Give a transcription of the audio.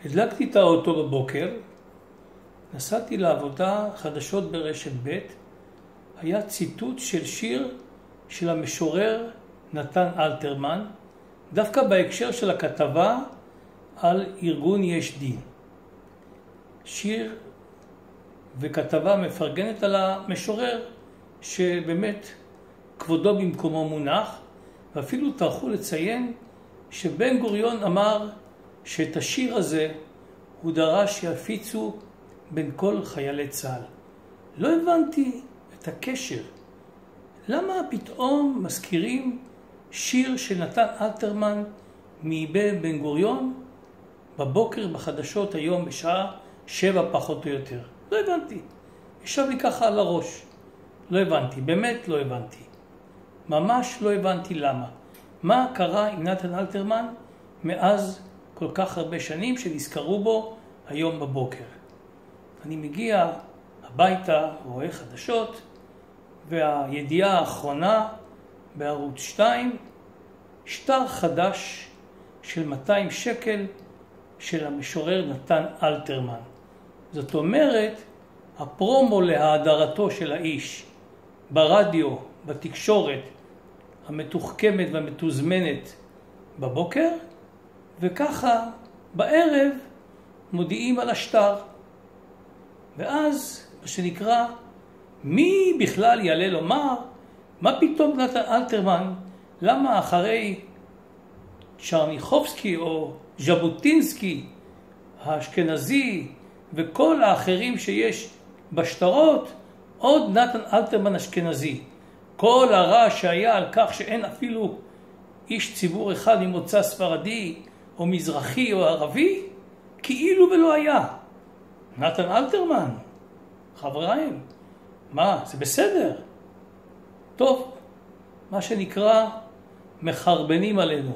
הדלקתי את האוטו בבוקר, נסעתי לעבודה חדשות ברשת ב', היה ציטוט של שיר של המשורר נתן אלתרמן, דווקא בהקשר של הכתבה על ארגון יש דין. שיר וכתבה מפרגנת על המשורר, שבאמת כבודו במקומו מונח, ואפילו טרחו לציין שבן גוריון אמר שאת השיר הזה הוא דרש שיפיצו בין כל חיילי צה"ל. לא הבנתי את הקשר. למה פתאום מזכירים שיר של נתן אלתרמן מבן בן גוריון בבוקר בחדשות היום בשעה 7 פחות או יותר? לא הבנתי. ישב לי ככה על הראש. לא הבנתי, באמת לא הבנתי. ממש לא הבנתי למה. מה קרה עם נתן אלתרמן מאז כל כך הרבה שנים שנזכרו בו היום בבוקר? אני מגיע הביתה, רואה חדשות, והידיעה האחרונה בערוץ 2, שטר חדש של 200 שקל של המשורר נתן אלתרמן. זאת אומרת, הפרומו להאדרתו של האיש ברדיו, בתקשורת המתוחכמת והמתוזמנת בבוקר, וככה בערב מודיעים על השטר. ואז, מה שנקרא, מי בכלל יעלה לומר, מה פתאום נתן אלתרמן, למה אחרי צ'רניחובסקי או ז'בוטינסקי האשכנזי וכל האחרים שיש בשטרות, עוד נתן אלתרמן אשכנזי. כל הרע שהיה על כך שאין אפילו איש ציבור אחד ממוצא ספרדי או מזרחי או ערבי, כאילו ולא היה. נתן אלתרמן, חבריים, מה, זה בסדר? טוב, מה שנקרא מחרבנים עלינו.